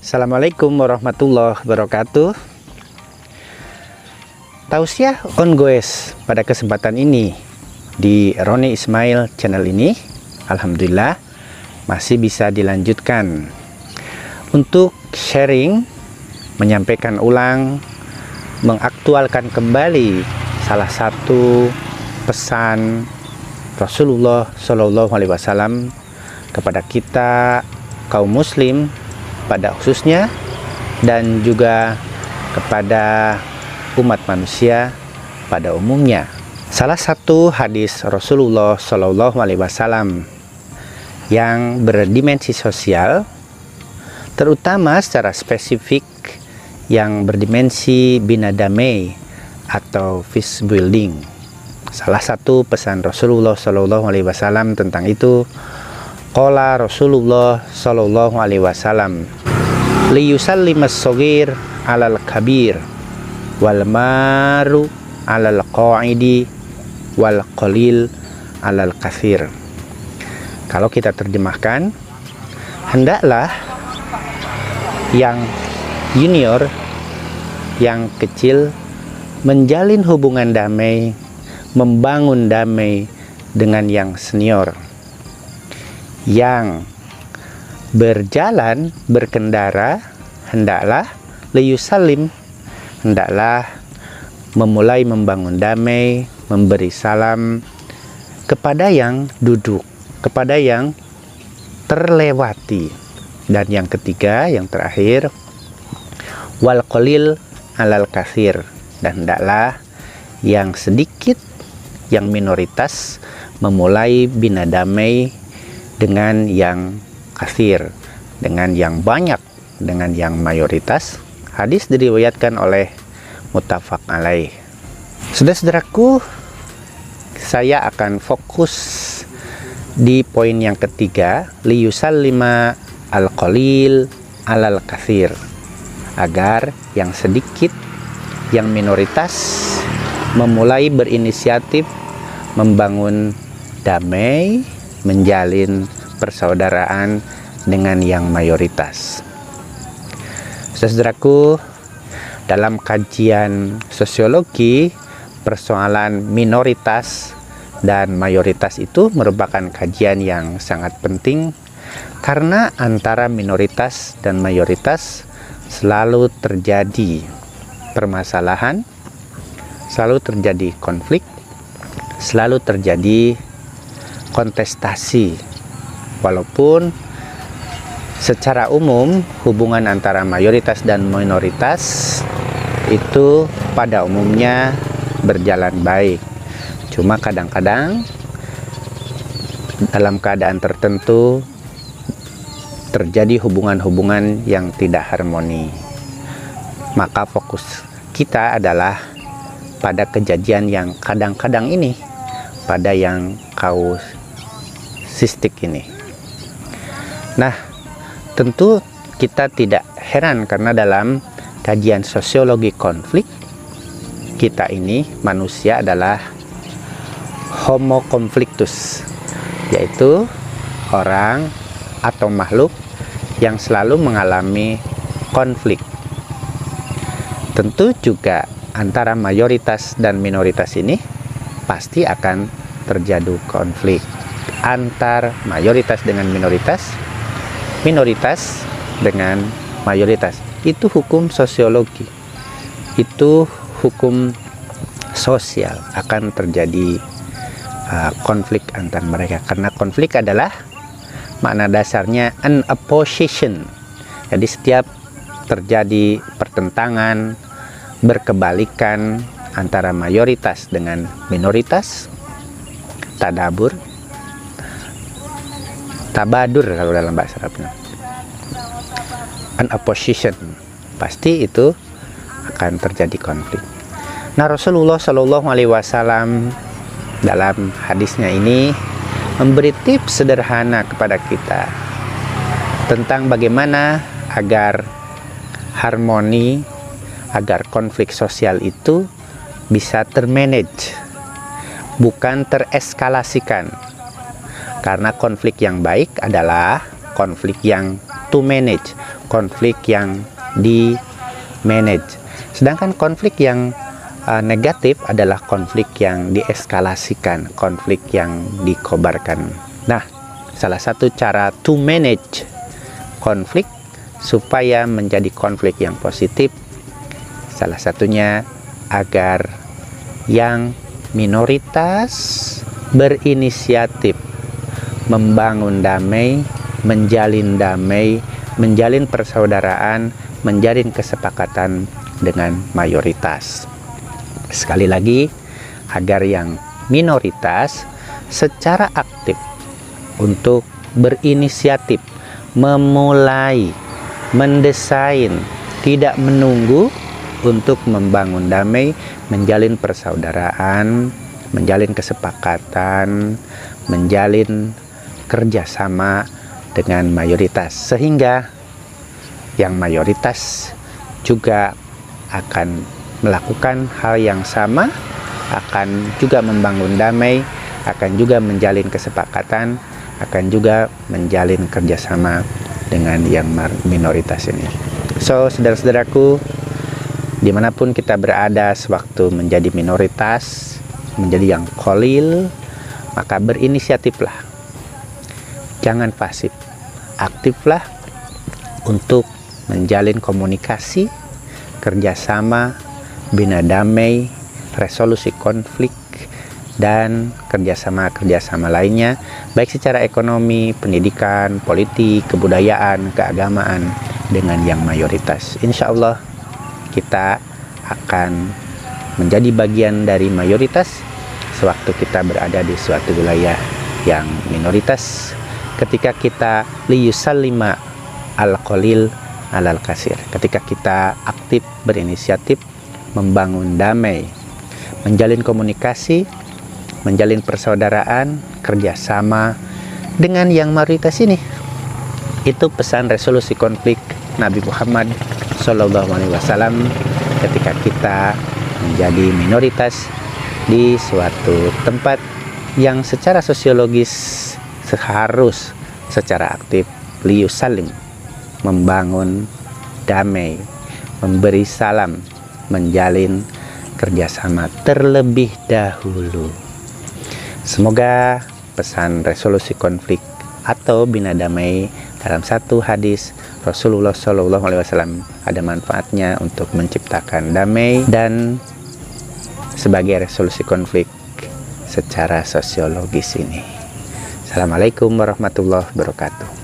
Assalamualaikum warahmatullahi wabarakatuh. Tausiah on goes pada kesempatan ini di Roni Ismail channel ini, alhamdulillah masih bisa dilanjutkan untuk sharing, menyampaikan ulang, mengaktualkan kembali salah satu pesan Rasulullah Shallallahu Alaihi Wasallam kepada kita kaum muslim pada khususnya, dan juga kepada umat manusia pada umumnya. Salah satu hadis Rasulullah Shallallahu Alaihi Wasallam yang berdimensi sosial, terutama secara spesifik yang berdimensi bina damai atau peace building. Salah satu pesan Rasulullah Shallallahu Alaihi Wasallam tentang itu, qala Rasulullah Shallallahu Alaihi Wasallam, liyusallimas shogir alal kabir wal maru alal qa'idi wal qalil alal kathir. Kalau kita terjemahkan, hendaklah yang junior, yang kecil menjalin hubungan damai, membangun damai dengan yang senior. Yang berjalan, berkendara, hendaklah liyusallim, hendaklah memulai membangun damai, memberi salam kepada yang duduk, kepada yang terlewati. Dan yang ketiga, yang terakhir, wal qalil alal kathir, dan hendaklah yang sedikit, yang minoritas memulai bina damai dengan yang kathir, dengan yang banyak, dengan yang mayoritas. Hadis diriwayatkan oleh muttafaq alaih. Saudara-saudaraku, saya akan fokus di poin yang ketiga, liyusallima al-qalil alal kathir, agar yang sedikit, yang minoritas memulai berinisiatif membangun damai, menjalin persaudaraan dengan yang mayoritas. Saudaraku, dalam kajian sosiologi, persoalan minoritas dan mayoritas itu merupakan kajian yang sangat penting, karena antara minoritas dan mayoritas selalu terjadi permasalahan, selalu terjadi konflik, selalu terjadi kontestasi. Walaupun secara umum hubungan antara mayoritas dan minoritas itu pada umumnya berjalan baik. Cuma kadang-kadang dalam keadaan tertentu terjadi hubungan-hubungan yang tidak harmoni. Maka fokus kita adalah pada kejadian yang kadang-kadang ini, pada yang kausistik ini. Nah, tentu kita tidak heran karena dalam kajian sosiologi konflik, kita ini manusia adalah homo conflictus, yaitu orang atau makhluk yang selalu mengalami konflik. Tentu juga antara mayoritas dan minoritas ini pasti akan terjadi konflik. Antar mayoritas dengan minoritas, minoritas dengan mayoritas. Itu hukum sosiologi, itu hukum sosial, akan terjadi konflik antar mereka. Karena konflik adalah makna dasarnya an opposition. Jadi setiap terjadi pertentangan, berkebalikan antara mayoritas dengan minoritas, tabadur kalau dalam bahasa Arabnya, an opposition, pasti itu akan terjadi konflik. Nah, Rasulullah Shallallahu Alaihi Wasallam dalam hadisnya ini memberi tips sederhana kepada kita tentang bagaimana agar harmoni, agar konflik sosial itu bisa termanage, bukan tereskalasikan. Karena konflik yang baik adalah konflik yang to manage, konflik yang di manage. Sedangkan konflik yang negatif adalah konflik yang dieskalasikan, konflik yang dikobarkan. Nah, salah satu cara to manage konflik supaya menjadi konflik yang positif, salah satunya agar yang minoritas berinisiatif membangun damai, menjalin persaudaraan, menjalin kesepakatan dengan mayoritas. Sekali lagi, agar yang minoritas secara aktif untuk berinisiatif, memulai, mendesain, tidak menunggu untuk membangun damai, menjalin persaudaraan, menjalin kesepakatan, menjalin kerjasama dengan mayoritas, sehingga yang mayoritas juga akan melakukan hal yang sama, akan juga membangun damai, akan juga menjalin kesepakatan, akan juga menjalin kerjasama dengan yang minoritas ini. So, saudara-saudaraku, dimanapun kita berada sewaktu menjadi minoritas, menjadi yang qalil, maka berinisiatiflah, jangan pasif, aktiflah untuk menjalin komunikasi, kerjasama, bina damai, resolusi konflik, dan kerjasama lainnya, baik secara ekonomi, pendidikan, politik, kebudayaan, keagamaan dengan yang mayoritas. Insya Allah kita akan menjadi bagian dari mayoritas sewaktu kita berada di suatu wilayah yang minoritas, ketika kita liyusallima al-qalil alal kasir, ketika kita aktif berinisiatif membangun damai, menjalin komunikasi, menjalin persaudaraan, kerjasama dengan yang mayoritas ini. Itu pesan resolusi konflik Nabi Muhammad SAW ketika kita menjadi minoritas di suatu tempat yang secara sosiologis harus secara aktif liyusalim, membangun damai, memberi salam, menjalin kerjasama terlebih dahulu. Semoga pesan resolusi konflik atau bina damai dalam satu hadis Rasulullah SAW ada manfaatnya untuk menciptakan damai dan sebagai resolusi konflik secara sosiologis ini. Assalamualaikum warahmatullahi wabarakatuh.